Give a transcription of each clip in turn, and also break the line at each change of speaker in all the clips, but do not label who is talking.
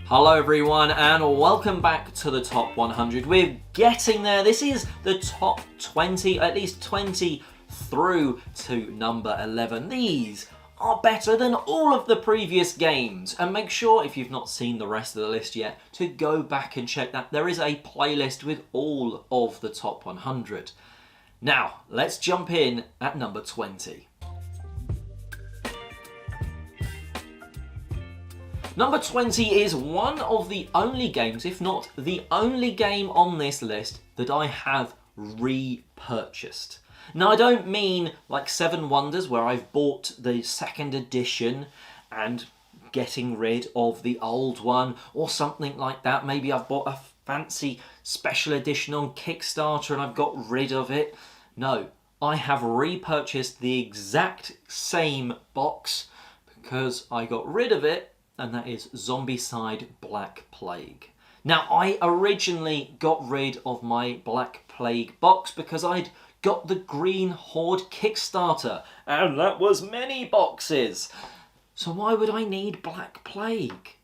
Hello everyone and welcome back to the top 100. We're getting there. This is the top 20, at least 20 through to number 11. These are better than all of the previous games. And make sure, if you've not seen the rest of the list yet, to go back and check that. There is a playlist with all of the top 100. Now, let's jump in at number 20. Number 20 is one of the only games, if not the only game on this list that I have repurchased. Now I don't mean like Seven Wonders where I've bought the second edition and getting rid of the old one or something like that. Maybe I've bought a fancy special edition on Kickstarter and I've got rid of it. No, I have repurchased the exact same box because I got rid of it, and that is Zombicide Black Plague. Now, I originally got rid of my Black Plague box because I'd got the Green Horde Kickstarter, and that was many boxes. So why would I need Black Plague?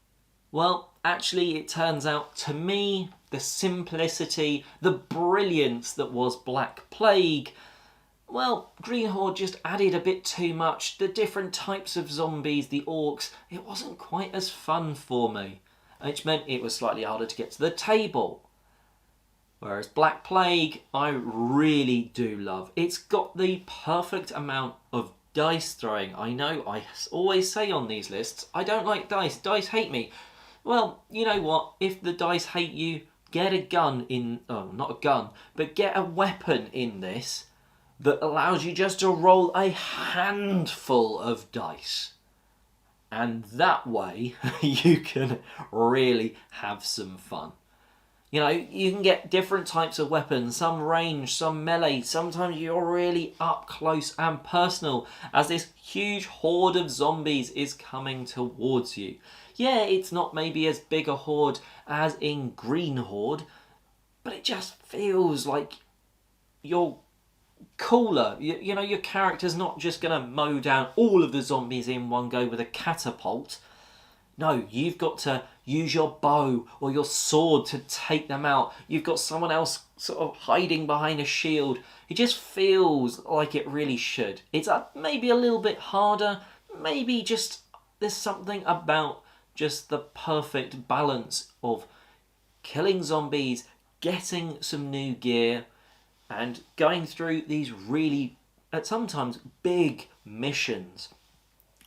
Well, actually, it turns out, to me, the simplicity, the brilliance that was Black Plague, well, Green Horde just added a bit too much. The different types of zombies, the orcs, it wasn't quite as fun for me. Which meant it was slightly harder to get to the table. Whereas Black Plague, I really do love. It's got the perfect amount of dice throwing. I know I always say on these lists, I don't like dice. Dice hate me. Well, you know what? If the dice hate you, get a gun in... Oh, not a gun, but get a weapon in this that allows you just to roll a handful of dice. And that way, you can really have some fun. You know, you can get different types of weapons, some range, some melee. Sometimes you're really up close and personal as this huge horde of zombies is coming towards you. Yeah, it's not maybe as big a horde as in Green Horde, but it just feels like you're cooler. You know, your character's not just going to mow down all of the zombies in one go with a catapult. No, you've got to use your bow or your sword to take them out. You've got someone else sort of hiding behind a shield. It just feels like it really should. It's maybe a little bit harder. Maybe just there's something about just the perfect balance of killing zombies, getting some new gear, and going through these really, at sometimes, big missions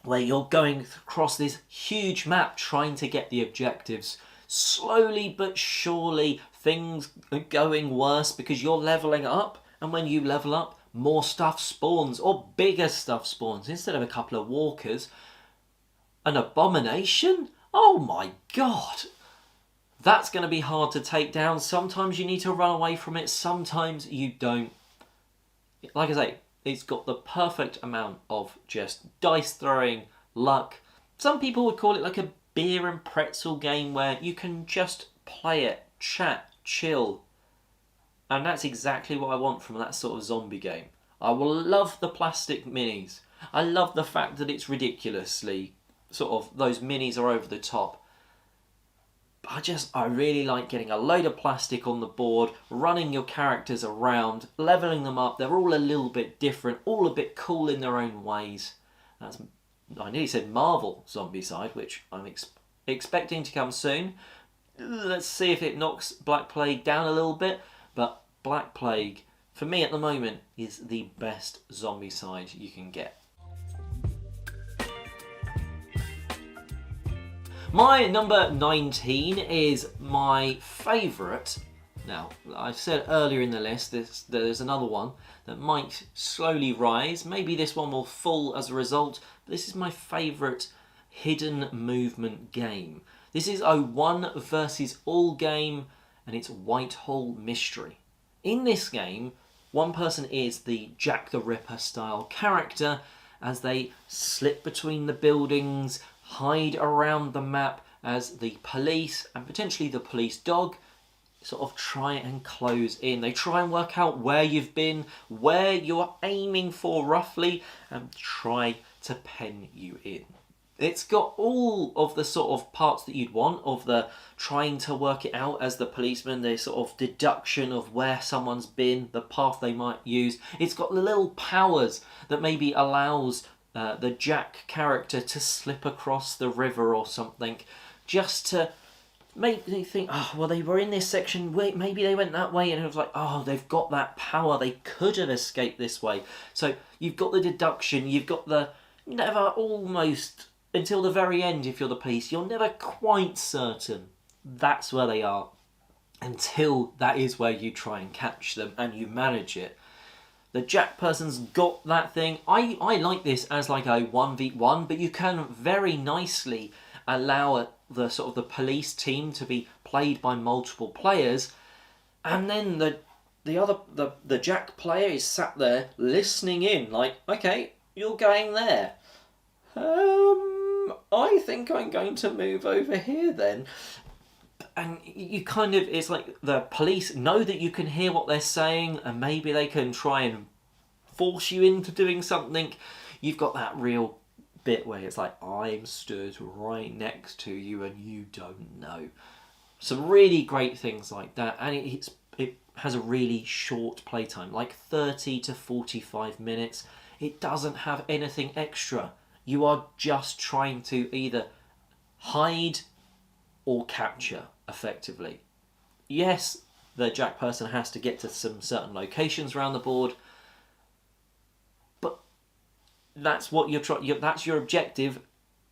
where you're going across this huge map trying to get the objectives. Slowly but surely, things are going worse because you're leveling up, and when you level up, more stuff spawns, or bigger stuff spawns. Instead of a couple of walkers, an abomination? Oh my god! That's going to be hard to take down. Sometimes you need to run away from it. Sometimes you don't. Like I say, it's got the perfect amount of just dice throwing, luck. Some people would call it like a beer and pretzel game where you can just play it, chat, chill. And that's exactly what I want from that sort of zombie game. I will love the plastic minis. I love the fact that it's ridiculously, sort of, those minis are over the top. I really like getting a load of plastic on the board, running your characters around, levelling them up. They're all a little bit different, all a bit cool in their own ways. I nearly said Marvel Zombicide, which I'm expecting to come soon. Let's see if it knocks Black Plague down a little bit. But Black Plague, for me at the moment, is the best Zombicide you can get. My number 19 is my favourite. Now, I said earlier in the list there's another one that might slowly rise. Maybe this one will fall as a result. But this is my favourite hidden movement game. This is a one versus all game, and it's Whitehall Mystery. In this game, one person is the Jack the Ripper style character as they slip between the buildings, hide around the map as the police and potentially the police dog sort of try and close in. They try and work out where you've been, where you're aiming for roughly, and try to pen you in. It's got all of the sort of parts that you'd want, of the trying to work it out as the policeman, the sort of deduction of where someone's been, the path they might use. It's got the little powers that maybe allows the Jack character to slip across the river or something, just to make me think, oh, well, they were in this section, wait, maybe they went that way, and it was like, oh, they've got that power, they could have escaped this way. So you've got the deduction, you've got the never almost, until the very end, if you're the police, you're never quite certain that's where they are, until that is where you try and catch them and you manage it. The Jack person's got that thing. I like this as like a 1v1, but you can very nicely allow the sort of the police team to be played by multiple players, and then the Jack player is sat there listening in, like, okay, you're going there. I think I'm going to move over here then. And you kind of, it's like the police know that you can hear what they're saying, and maybe they can try and force you into doing something. You've got that real bit where it's like, I'm stood right next to you and you don't know. Some really great things like that, and it has a really short playtime, like 30 to 45 minutes. It doesn't have anything extra. You are just trying to either hide or capture, effectively. Yes, the Jack person has to get to some certain locations around the board, but that's what that's your objective,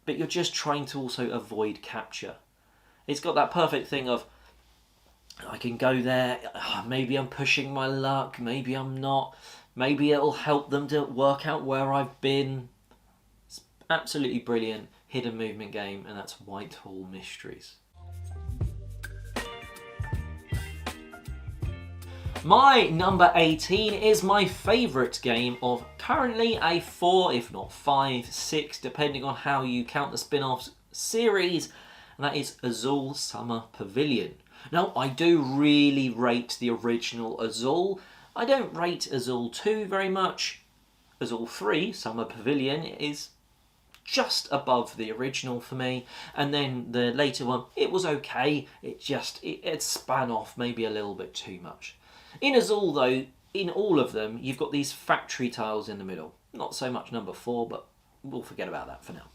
but you're just trying to also avoid capture. It's got that perfect thing of, I can go there, maybe I'm pushing my luck, maybe I'm not, maybe it'll help them to work out where I've been. It's absolutely brilliant hidden movement game, and that's Whitehall Mysteries. My number 18 is my favourite game of currently a 4, if not 5, 6, depending on how you count the spin-offs series, and that is Azul Summer Pavilion. Now, I do really rate the original Azul. I don't rate Azul 2 very much. Azul 3, Summer Pavilion, is just above the original for me, and then the later one, it was okay, it span off maybe a little bit too much. In Azul though, in all of them, you've got these factory tiles in the middle. Not so much number 4, but we'll forget about that for now.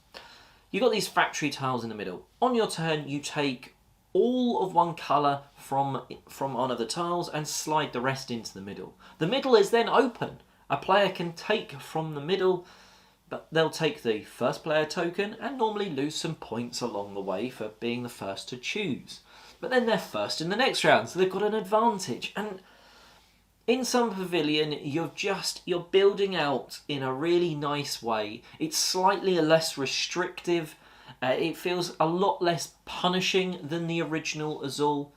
You've got these factory tiles in the middle. On your turn, you take all of one colour from one of the tiles and slide the rest into the middle. The middle is then open. A player can take from the middle, but they'll take the first player token and normally lose some points along the way for being the first to choose. But then they're first in the next round, so they've got an advantage. And in Summer Pavilion, you're building out in a really nice way. It's slightly less restrictive. It feels a lot less punishing than the original Azul.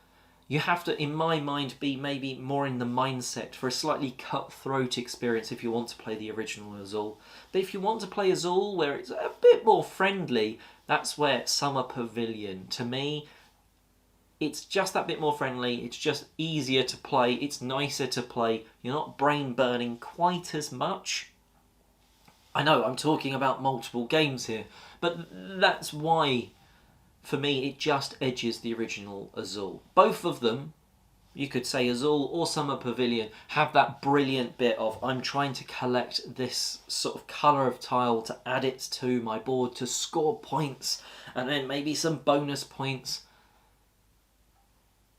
You have to, in my mind, be maybe more in the mindset for a slightly cutthroat experience if you want to play the original Azul. But if you want to play Azul where it's a bit more friendly, that's where Summer Pavilion, to me, it's just that bit more friendly, it's just easier to play, it's nicer to play, you're not brain burning quite as much. I know I'm talking about multiple games here, but that's why, for me, it just edges the original Azul. Both of them, you could say Azul or Summer Pavilion, have that brilliant bit of, I'm trying to collect this sort of colour of tile to add it to my board to score points, and then maybe some bonus points.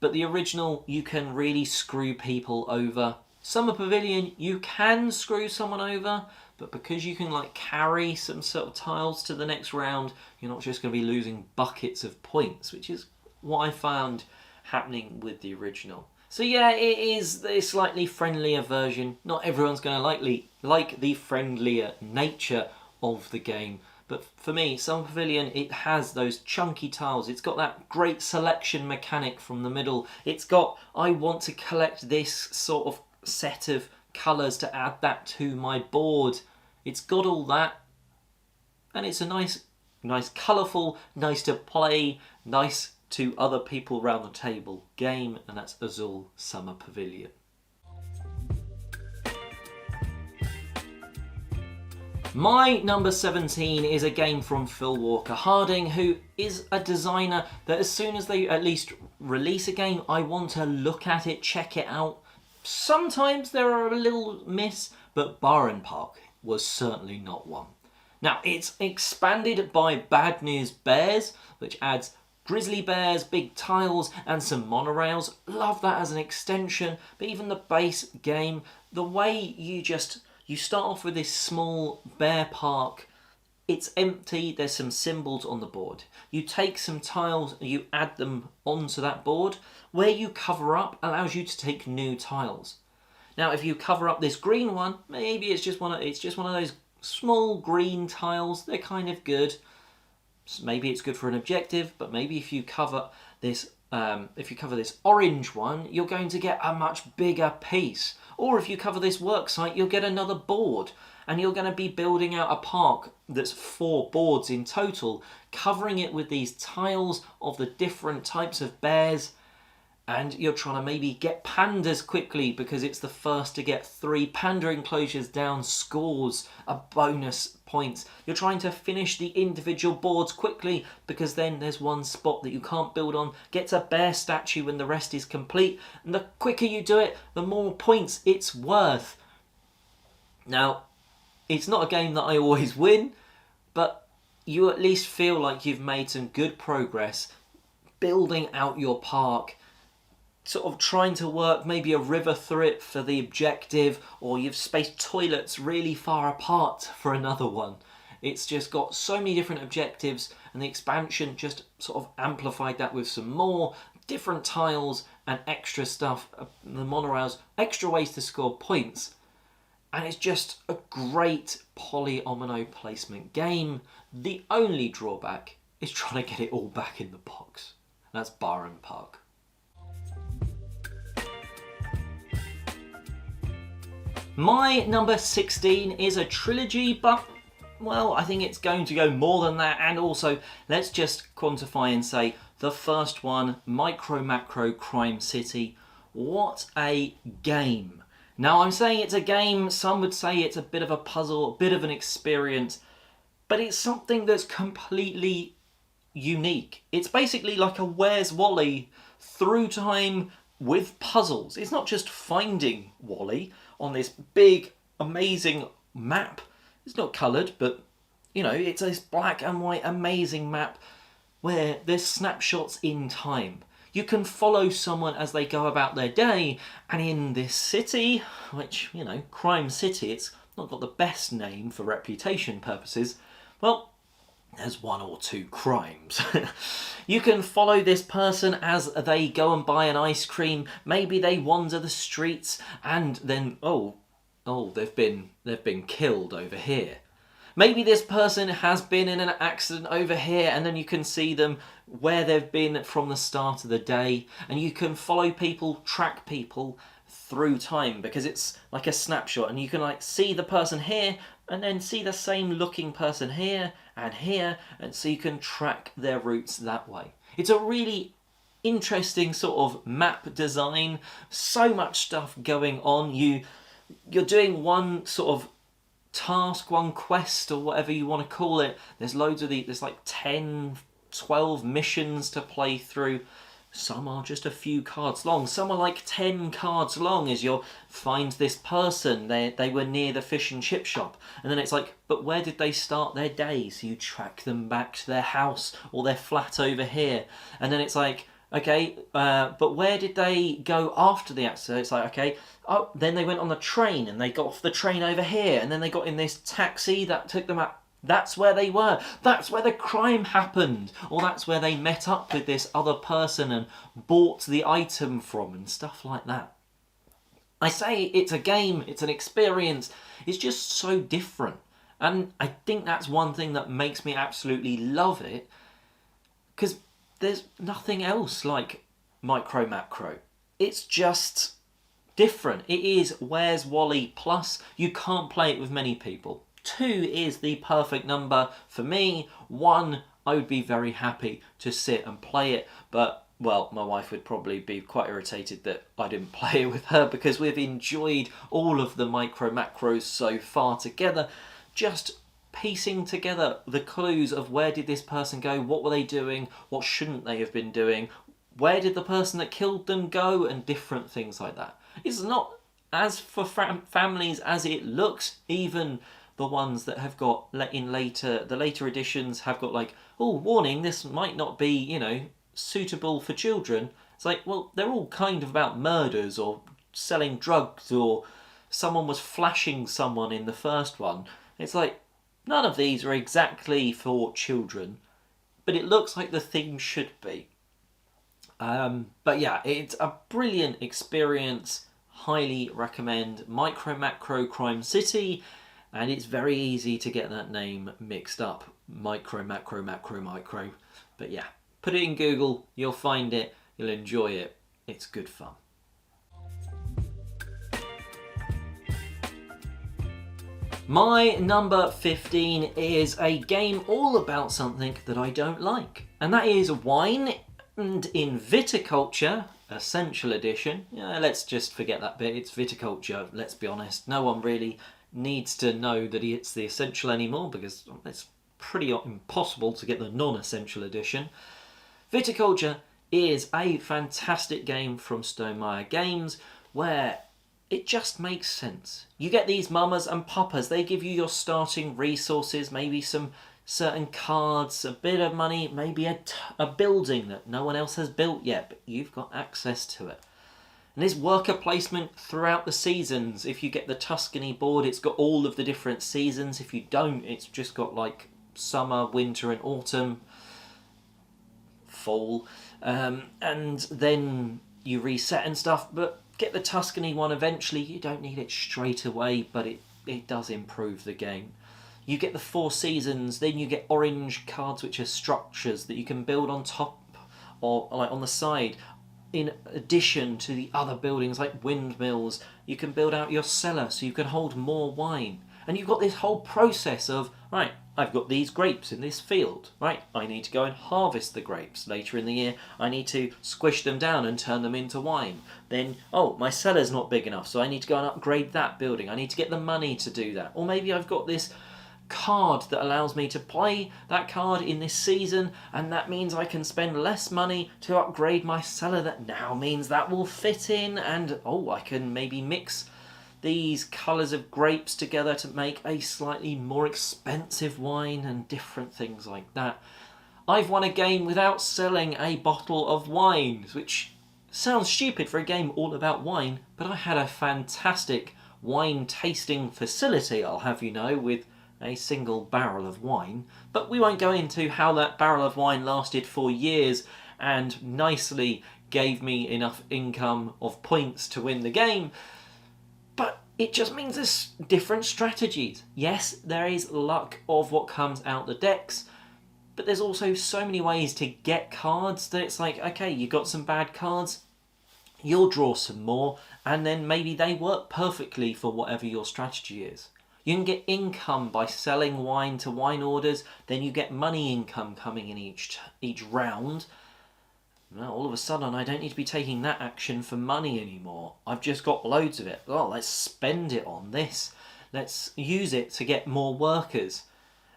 But the original, you can really screw people over. Summer Pavilion, you can screw someone over, but because you can like carry some sort of tiles to the next round, you're not just going to be losing buckets of points, which is what I found happening with the original. So yeah, it is the slightly friendlier version. Not everyone's going to like the friendlier nature of the game. But for me, Summer Pavilion, it has those chunky tiles. It's got that great selection mechanic from the middle. It's got, I want to collect this sort of set of colours to add that to my board. It's got all that. And it's a nice colourful, nice to play, nice to other people around the table game. And that's Azul Summer Pavilion. My number 17 is a game from Phil Walker Harding, who is a designer that as soon as they at least release a game, I want to look at it, check it out. Sometimes there are a little miss, but Bärenpark was certainly not one. Now, it's expanded by Bad News Bears, which adds grizzly bears, big tiles, and some monorails. Love that as an extension, but even the base game, the way you start off with this small bear park, it's empty, there's some symbols on the board. You take some tiles, you add them onto that board. Where you cover up allows you to take new tiles. Now, if you cover up this green one, maybe it's just one of those small green tiles. They're kind of good. Maybe it's good for an objective, but maybe if you cover this orange one, you're going to get a much bigger piece. Or if you cover this worksite, you'll get another board, and you're going to be building out a park that's 4 boards in total, covering it with these tiles of the different types of bears. And you're trying to maybe get pandas quickly because it's the first to get 3 panda enclosures down scores a bonus points. You're trying to finish the individual boards quickly because then there's one spot that you can't build on, gets a bear statue when the rest is complete. And the quicker you do it, the more points it's worth. Now, it's not a game that I always win, but you at least feel like you've made some good progress building out your park, sort of trying to work maybe a river through it for the objective, or you've spaced toilets really far apart for another one. It's just got so many different objectives, and the expansion just sort of amplified that with some more different tiles and extra stuff, the monorails, extra ways to score points. And it's just a great polyomino placement game. The only drawback is trying to get it all back in the box. That's Bärenpark. My number 16 is a trilogy, but, well, I think it's going to go more than that. And also, let's just quantify and say the first one, MicroMacro Crime City. What a game. Now, I'm saying it's a game, some would say it's a bit of a puzzle, a bit of an experience, but it's something that's completely unique. It's basically like a Where's Wally through time with puzzles. It's not just finding Wally on this big, amazing map. It's not coloured, but, you know, it's this black and white amazing map where there's snapshots in time. You can follow someone as they go about their day, and in this city, which, you know, Crime City, it's not got the best name for reputation purposes, well, there's 1 or 2 crimes. You can follow this person as they go and buy an ice cream. Maybe they wander the streets and then, oh, they've been killed over here. Maybe this person has been in an accident over here, and then you can see them where they've been from the start of the day, and you can follow people, track people through time because it's like a snapshot, and you can like see the person here and then see the same looking person here, and so you can track their routes that way. It's a really interesting sort of map design, so much stuff going on. You're doing one sort of task, one quest, or whatever you want to call it. There's loads of there's like 10, 12 missions to play through. Some are just a few cards long. Some are like 10 cards long as you find this person. They were near the fish and chip shop. And then it's like, but where did they start their day? So you track them back to their house or their flat over here. And then it's like, okay, but where did they go after the accident? It's like, okay, oh, then they went on the train and they got off the train over here. And then they got in this taxi that took them out. That's where they were. That's where the crime happened. Or that's where they met up with this other person and bought the item from and stuff like that. I say it's a game, it's an experience. It's just so different. And I think that's one thing that makes me absolutely love it. Because there's nothing else like MicroMacro. It's just different. It is Where's Wally plus. You can't play it with many people. 2 is the perfect number for me. 1, I would be very happy to sit and play it, but, well, my wife would probably be quite irritated that I didn't play it with her because we've enjoyed all of the MicroMacros so far together. Just piecing together the clues of where did this person go, what were they doing, what shouldn't they have been doing, where did the person that killed them go, and different things like that. It's not as for families as it looks. Even the ones that have got the later editions have got like, oh, warning, this might not be, you know, suitable for children. It's like, well, they're all kind of about murders or selling drugs, or someone was flashing someone in the first one. It's like, none of these are exactly for children, but it looks like the theme should be. But yeah, it's a brilliant experience. Highly recommend MicroMacro Crime City, and it's very easy to get that name mixed up. MicroMacro, Macro, Micro. But yeah, put it in Google, you'll find it, you'll enjoy it. It's good fun. My number 15 is a game all about something that I don't like, and that is wine. And in Viticulture, Essential Edition, yeah, let's just forget that bit, it's Viticulture, let's be honest. No one really needs to know that it's the Essential anymore, because it's pretty impossible to get the non-Essential Edition. Viticulture is a fantastic game from Stonemaier Games, where it just makes sense. You get these mamas and papas, they give you your starting resources, maybe some certain cards, a bit of money, maybe a building that no one else has built yet, but you've got access to it. And there's worker placement throughout the seasons. If you get the Tuscany board, it's got all of the different seasons. If you don't, it's just got like summer, winter and autumn, fall. And then you reset and stuff, but get the Tuscany one eventually. You don't need it straight away, but it does improve the game. You get the 4 seasons, then you get orange cards which are structures that you can build on top or like on the side. In addition to the other buildings like windmills, you can build out your cellar so you can hold more wine. And you've got this whole process of, right, I've got these grapes in this field, right, I need to go and harvest the grapes. Later in the year, I need to squish them down and turn them into wine. Then, oh, my cellar's not big enough, so I need to go and upgrade that building. I need to get the money to do that. Or maybe I've got this card that allows me to play that card in this season, and that means I can spend less money to upgrade my cellar. That now means that will fit in, and oh, I can maybe mix these colours of grapes together to make a slightly more expensive wine and different things like that. I've won a game without selling a bottle of wine, which sounds stupid for a game all about wine, but I had a fantastic wine tasting facility, I'll have you know, with a single barrel of wine. But we won't go into how that barrel of wine lasted for years and nicely gave me enough income of points to win the game. But it just means there's different strategies. Yes, there is luck of what comes out the decks, but there's also so many ways to get cards that it's like, okay, you got some bad cards, you'll draw some more, and then maybe they work perfectly for whatever your strategy is. You can get income by selling wine to wine orders, then you get money income coming in each round. Well, all of a sudden I don't need to be taking that action for money anymore. I've just got loads of it. Oh, let's spend it on this. Let's use it to get more workers.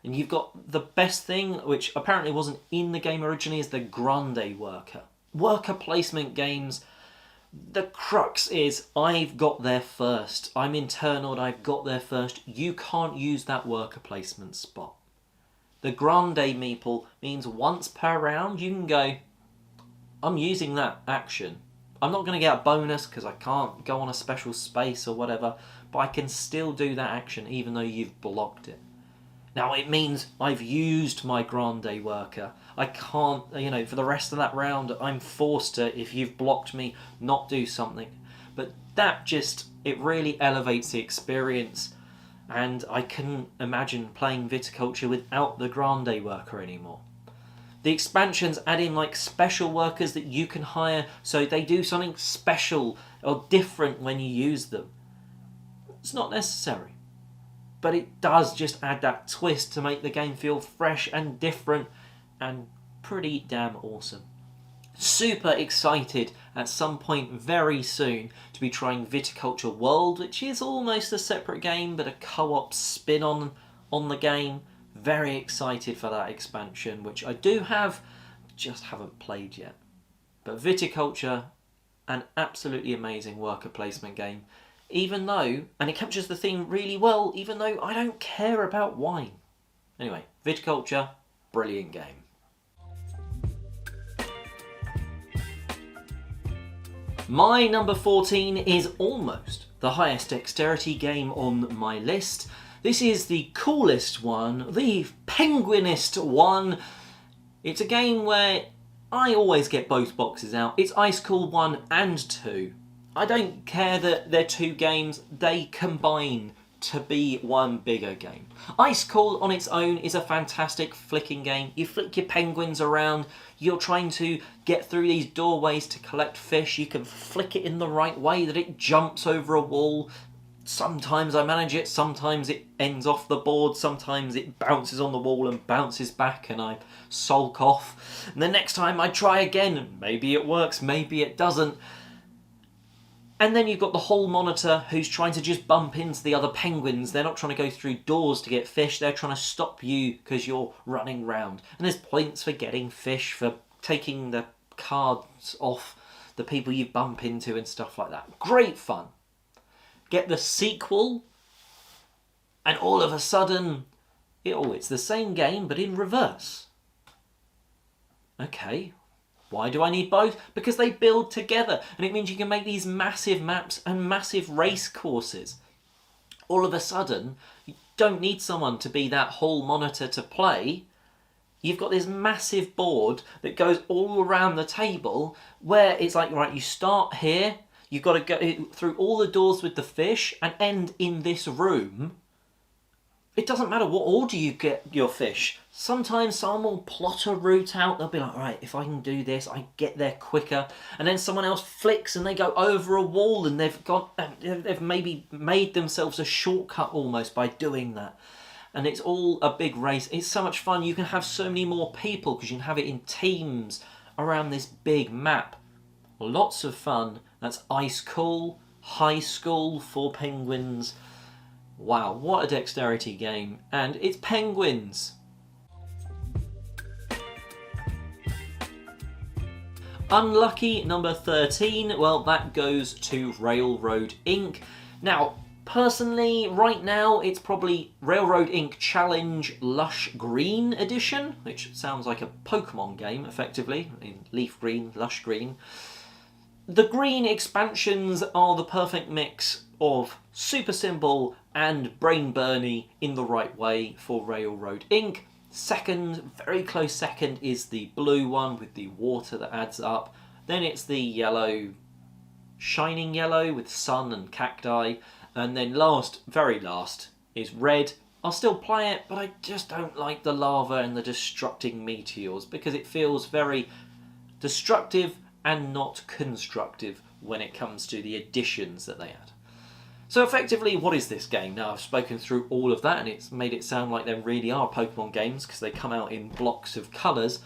And you've got the best thing, which apparently wasn't in the game originally, is the Grande worker. Worker placement games, the crux is I've got there first. I'm internaled, I've got there first. You can't use that worker placement spot. The Grande meeple means once per round you can go, I'm using that action. I'm not going to get a bonus because I can't go on a special space or whatever, but I can still do that action even though you've blocked it. Now it means I've used my Grande worker. I can't, for the rest of that round, I'm forced to, if you've blocked me, not do something. But that it really elevates the experience, and I couldn't imagine playing Viticulture without the Grande worker anymore. The expansions add in like special workers that you can hire, so they do something special or different when you use them. It's not necessary, but it does just add that twist to make the game feel fresh and different and pretty damn awesome. Super excited at some point very soon to be trying Viticulture World, which is almost a separate game but a co-op spin-on on the game. Very excited for that expansion, which I do have, just haven't played yet. But Viticulture, an absolutely amazing worker placement game, even though, and it captures the theme really well, even though I don't care about wine. Anyway, Viticulture, brilliant game. My number 14 is almost the highest dexterity game on my list. This is the coolest one, the penguinist one. It's a game where I always get both boxes out. It's ICECOOL 1 and 2. I don't care that they're two games, they combine to be one bigger game. ICECOOL on its own is a fantastic flicking game. You flick your penguins around, you're trying to get through these doorways to collect fish. You can flick it in the right way that it jumps over a wall. Sometimes I manage it, sometimes it ends off the board, sometimes it bounces on the wall and bounces back and I sulk off. And the next time I try again, and maybe it works, maybe it doesn't. And then you've got the hall monitor who's trying to just bump into the other penguins. They're not trying to go through doors to get fish, they're trying to stop you because you're running round. And there's points for getting fish, for taking the cards off the people you bump into and stuff like that. Great fun. Get the sequel, and all of a sudden, it's the same game but in reverse. Okay, why do I need both? Because they build together, and it means you can make these massive maps and massive race courses. All of a sudden, you don't need someone to be that hall monitor to play. You've got this massive board that goes all around the table where it's like, right, you start here, you've got to go through all the doors with the fish and end in this room. It doesn't matter what order you get your fish. Sometimes someone will plot a route out. They'll be like, right, if I can do this, I get there quicker. And then someone else flicks and they go over a wall and they've maybe made themselves a shortcut almost by doing that. And it's all a big race. It's so much fun. You can have so many more people because you can have it in teams around this big map. Lots of fun. That's ICECOOL, High School for penguins. Wow, what a dexterity game. And it's penguins. Unlucky number 13. Well, that goes to Railroad Inc. Now, personally, right now, it's probably Railroad Inc. Challenge Lush Green Edition, which sounds like a Pokemon game, effectively, in leaf green, lush green. The green expansions are the perfect mix of super simple and brain burny in the right way for Railroad Inc. Second, very close second, is the blue one with the water that adds up. Then it's the yellow, shining yellow with sun and cacti. And then last, very last, is red. I'll still play it, but I just don't like the lava and the destructing meteors because it feels very destructive and not constructive when it comes to the additions that they add. So effectively, what is this game? Now, I've spoken through all of that and it's made it sound like there really are Pokemon games because they come out in blocks of colours.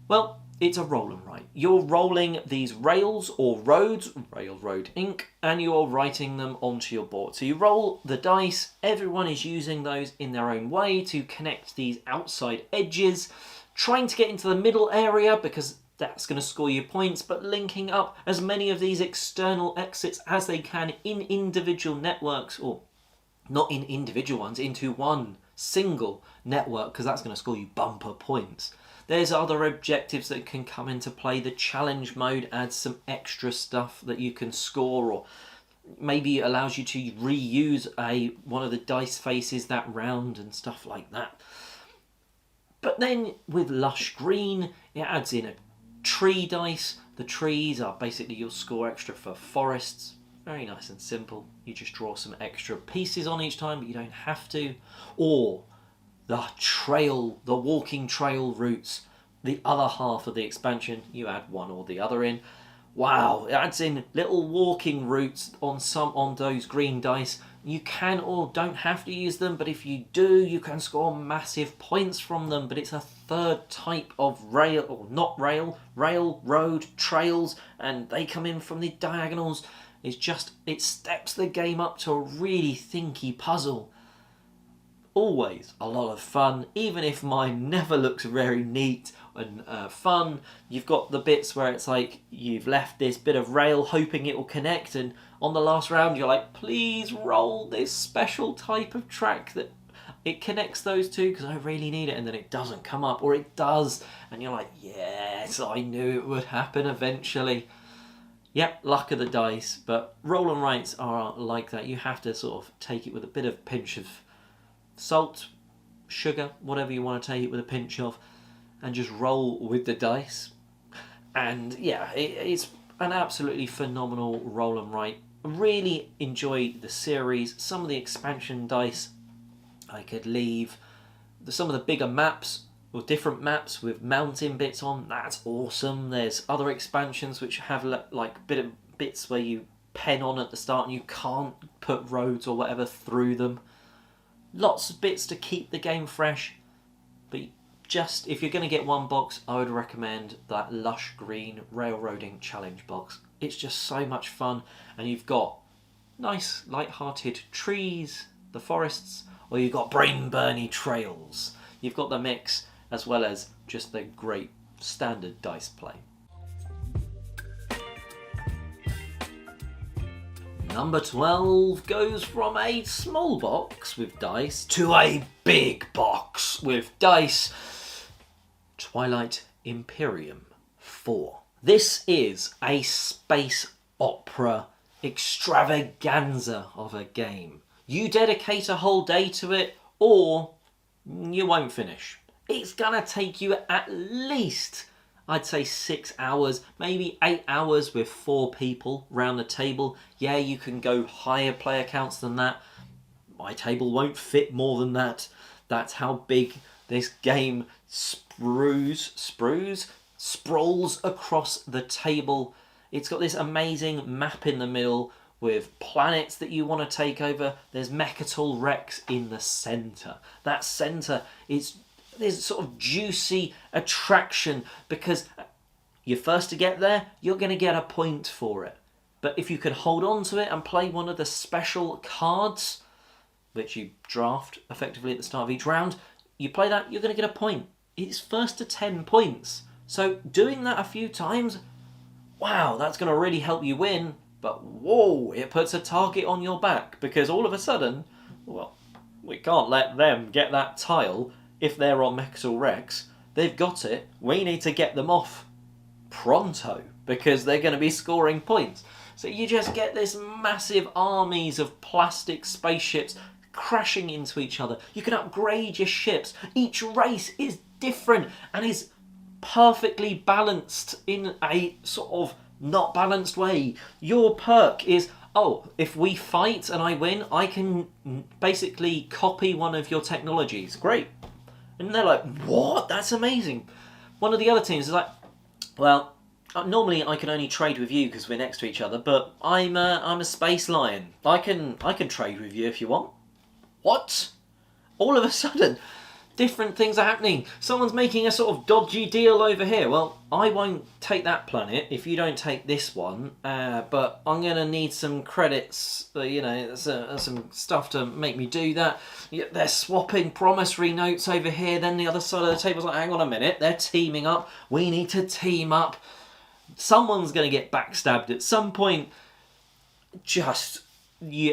Well, it's a roll and write. You're rolling these rails or roads, Railroad Inc., and you're writing them onto your board. So you roll the dice, everyone is using those in their own way to connect these outside edges, trying to get into the middle area because that's going to score you points, but linking up as many of these external exits as they can in individual networks, or not in individual ones, into one single network, because that's going to score you bumper points. There's other objectives that can come into play. The challenge mode adds some extra stuff that you can score, or maybe it allows you to reuse one of the dice faces that round and stuff like that. But then with Lush Green, it adds in a tree dice. The trees are basically, you'll score extra for forests. Very nice and simple. You just draw some extra pieces on each time, but you don't have to. Or the trail, the walking trail routes, the other half of the expansion, you add one or the other in. Wow, it adds in little walking routes on those green dice. You can or don't have to use them, but if you do, you can score massive points from them. But it's a third type of rail, or not rail, railroad trails, and they come in from the diagonals. It steps the game up to a really thinky puzzle. always a lot of fun, even if mine never looks very neat and fun. You've got the bits where it's like you've left this bit of rail hoping it will connect, and on the last round you're like, please roll this special type of track that it connects those two because I really need it, and then it doesn't come up, or it does, and you're like, yes, I knew it would happen eventually. Yep, luck of the dice, but roll and writes are like that. You have to sort of take it with a bit of pinch of salt, sugar, whatever you want to take it with a pinch of, and just roll with the dice. And yeah, it's an absolutely phenomenal roll and write. Really enjoy the series. Some of the expansion dice I could leave. Some of the bigger maps, or different maps with mountain bits on, that's awesome. There's other expansions which have like bits where you pen on at the start and you can't put roads or whatever through them. Lots of bits to keep the game fresh, but just if you're going to get one box, I would recommend that lush green railroading challenge box. It's just so much fun, and you've got nice light-hearted trees, the forests, or you've got brain-burny trails. You've got the mix, as well as just the great standard dice play. Number 12 goes from a small box with dice to a big box with dice. Twilight Imperium 4. This is a space opera extravaganza of a game. You dedicate a whole day to it, or you won't finish. It's gonna take you at least, I'd say 6 hours, maybe 8 hours with 4 people round the table. Yeah, you can go higher player counts than that. My table won't fit more than that. That's how big this game sprawls across the table. It's got this amazing map in the middle with planets that you want to take over. There's Mechatol Rex in the centre. That centre is... there's sort of juicy attraction because you're first to get there, you're going to get a point for it. But if you can hold on to it and play one of the special cards, which you draft effectively at the start of each round, you play that, you're going to get a point. It's first to 10 points. So doing that a few times, wow, that's going to really help you win. But whoa, it puts a target on your back because all of a sudden, well, we can't let them get that tile. If they're on Mechatol Rex, they've got it. We need to get them off pronto because they're going to be scoring points. So you just get this massive armies of plastic spaceships crashing into each other. You can upgrade your ships. Each race is different and is perfectly balanced in a sort of not balanced way. Your perk is, oh, if we fight and I win, I can basically copy one of your technologies. Great. And they're like, what? That's amazing. One of the other teams is like, well, normally I can only trade with you because we're next to each other, but I'm a space lion. I can trade with you if you want. What? All of a sudden, different things are happening. Someone's making a sort of dodgy deal over here. Well, I won't take that planet if you don't take this one, but I'm going to need some credits, some stuff to make me do that. Yeah, they're swapping promissory notes over here, then the other side of the table's like, hang on a minute, they're teaming up. We need to team up. Someone's going to get backstabbed at some point.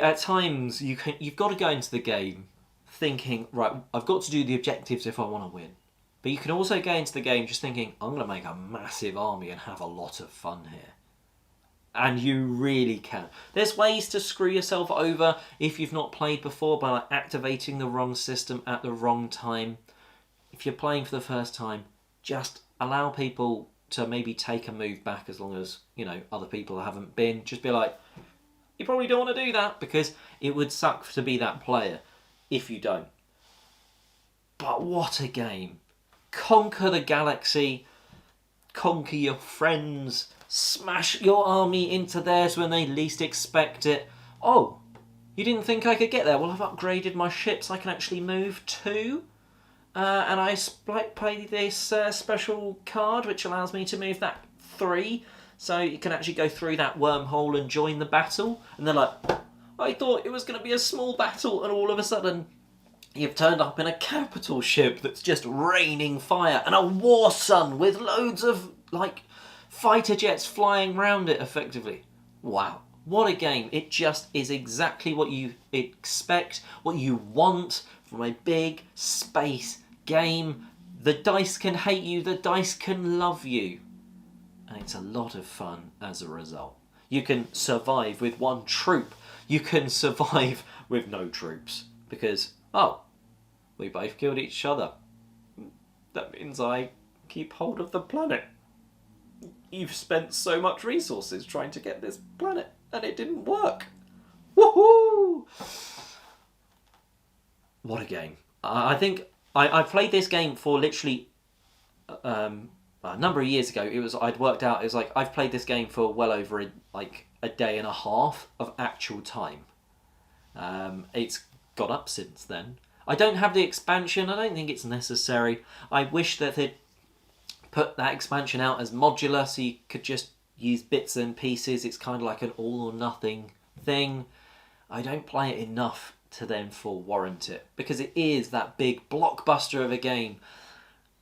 At times, you've got to go into the game thinking, right, I've got to do the objectives if I want to win. But you can also go into the game just thinking, I'm going to make a massive army and have a lot of fun here. And you really can. There's ways to screw yourself over if you've not played before by activating the wrong system at the wrong time. If you're playing for the first time, just allow people to maybe take a move back as long as, other people haven't been. Just be like, you probably don't want to do that because it would suck to be that player if you don't. But what a game. Conquer the galaxy, conquer your friends, smash your army into theirs when they least expect it. Oh, you didn't think I could get there? Well, I've upgraded my ships. I can actually move 2. And I play this special card which allows me to move that 3. So you can actually go through that wormhole and join the battle. And they're like, I thought it was going to be a small battle, and all of a sudden You've turned up in a capital ship that's just raining fire and a war sun with loads of, like, fighter jets flying around it, effectively. Wow. What a game. It just is exactly what you expect, what you want from a big space game. The dice can hate you, the dice can love you. And it's a lot of fun as a result. You can survive with one troop. You can survive with no troops. Because, oh, we both killed each other. That means I keep hold of the planet. You've spent so much resources trying to get this planet, and it didn't work. Woohoo! What a game. I think I played this game for literally a number of years ago. I'd worked out, it was like, I've played this game for well over a day and a half of actual time. It's got up since then. I don't have the expansion. I don't think it's necessary. I wish that they'd put that expansion out as modular so you could just use bits and pieces. It's kind of like an all or nothing thing. I don't play it enough to then warrant it, because it is that big blockbuster of a game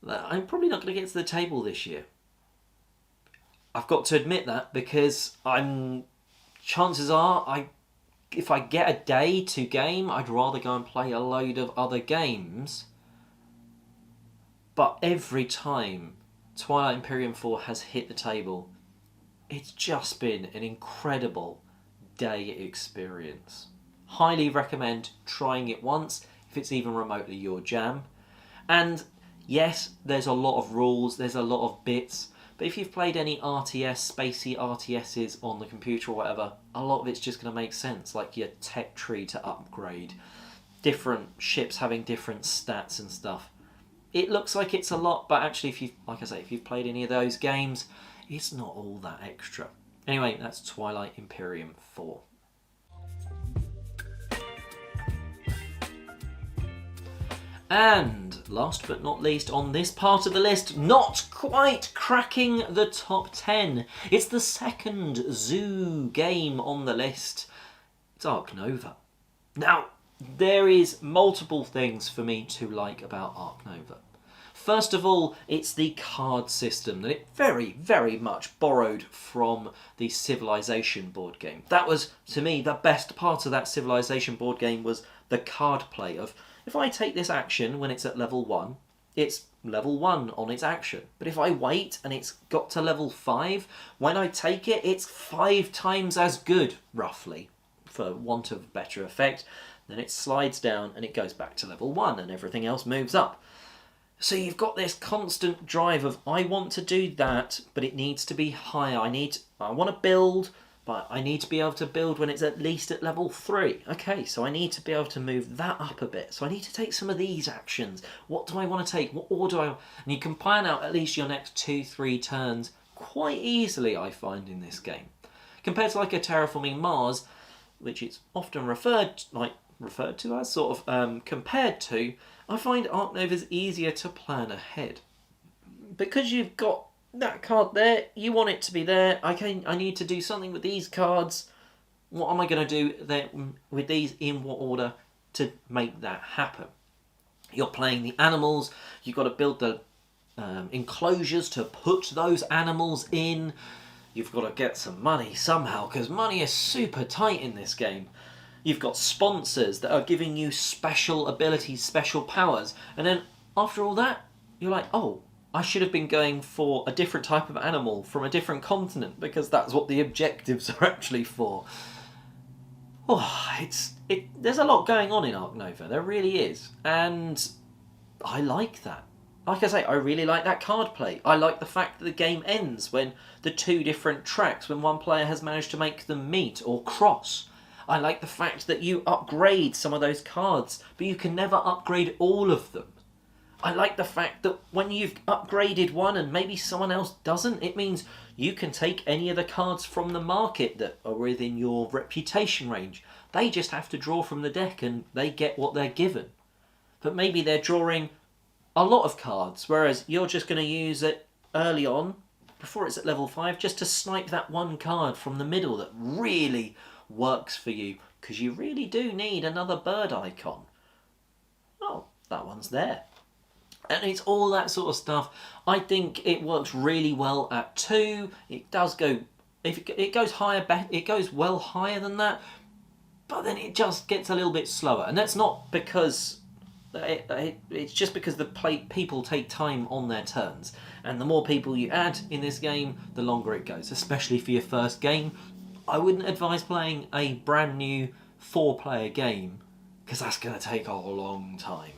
that I'm probably not going to get to the table this year. I've got to admit that, because chances are if I get a day to game, I'd rather go and play a load of other games. But every time Twilight Imperium 4 has hit the table, it's just been an incredible day experience. Highly recommend trying it once, if it's even remotely your jam. And yes, there's a lot of rules, there's a lot of bits, but if you've played any RTS, spacey RTSs on the computer or whatever, a lot of it's just going to make sense, like your tech tree to upgrade, different ships having different stats and stuff. It looks like it's a lot, but actually, if you've played any of those games, it's not all that extra. Anyway, that's Twilight Imperium 4. And last but not least on this part of the list, not quite cracking the top 10. It's the second zoo game on the list. It's Ark Nova. Now, there is multiple things for me to like about Ark Nova. First of all, it's the card system that it very, very much borrowed from the Civilization board game. That was, to me, the best part of that Civilization board game was the card play of, if I take this action when it's at level 1, it's level 1 on its action. But if I wait and it's got to level 5, when I take it, it's 5 times as good, roughly, for want of better effect. Then it slides down and it goes back to level 1 and everything else moves up. So you've got this constant drive of, I want to do that, but it needs to be higher. I want to build, but I need to be able to build when it's at least at level 3. Okay, so I need to be able to move that up a bit. So I need to take some of these actions. What do I want to take? What order and you can plan out at least your next 2-3 turns quite easily, I find, in this game. Compared to like a Terraforming Mars, which it's often referred to as, sort of compared to, I find Ark Nova's easier to plan ahead. Because you've got that card there, you want it to be there. Okay, I need to do something with these cards. What am I going to do there with these, in what order to make that happen? You're playing the animals, you've got to build the enclosures to put those animals in. You've got to get some money somehow, because money is super tight in this game. You've got sponsors that are giving you special abilities, special powers. And then after all that, you're like, oh, I should have been going for a different type of animal from a different continent, because that's what the objectives are actually for. Oh, there's a lot going on in Ark Nova. There really is. And I like that. Like I say, I really like that card play. I like the fact that the game ends when the 2 different tracks, when one player has managed to make them meet or cross. I like the fact that you upgrade some of those cards, but you can never upgrade all of them. I like the fact that when you've upgraded one and maybe someone else doesn't, it means you can take any of the cards from the market that are within your reputation range. They just have to draw from the deck and they get what they're given. But maybe they're drawing a lot of cards, whereas you're just going to use it early on, before it's at level 5, just to snipe that one card from the middle that really works for you, because you really do need another bird icon. Oh, that one's there. And it's all that sort of stuff. I think it works really well at 2. It does go, if it goes higher, it goes well higher than that, but then it just gets a little bit slower. And that's not because it's just because the people take time on their turns, and the more people you add in this game, the longer it goes. Especially for your first game, I wouldn't advise playing a brand new 4-player game, because that's going to take a long time.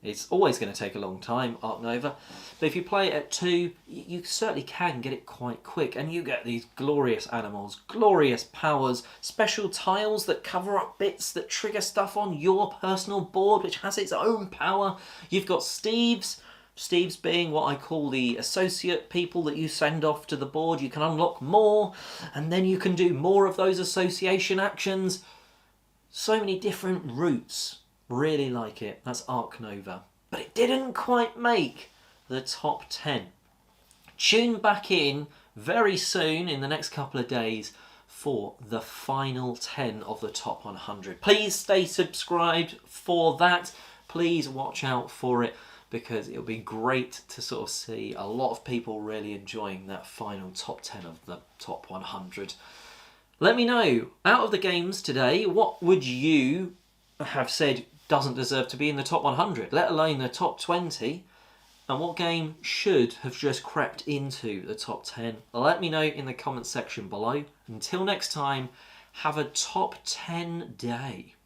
It's always going to take a long time, Ark Nova. But if you play it at 2, you certainly can get it quite quick. And you get these glorious animals, glorious powers, special tiles that cover up bits that trigger stuff on your personal board, which has its own power. You've got Steves. Steves being what I call the associate people that you send off to the board. You can unlock more, and then you can do more of those association actions. So many different routes. Really like it. That's Ark Nova. But it didn't quite make the top 10. Tune back in very soon in the next couple of days for the final 10 of the top 100. Please stay subscribed for that. Please watch out for it, because it'll be great to sort of see a lot of people really enjoying that final top 10 of the top 100. Let me know, out of the games today, what would you have said doesn't deserve to be in the top 100, let alone the top 20, and what game should have just crept into the top 10? Let me know in the comments section below. Until next time, have a top 10 day.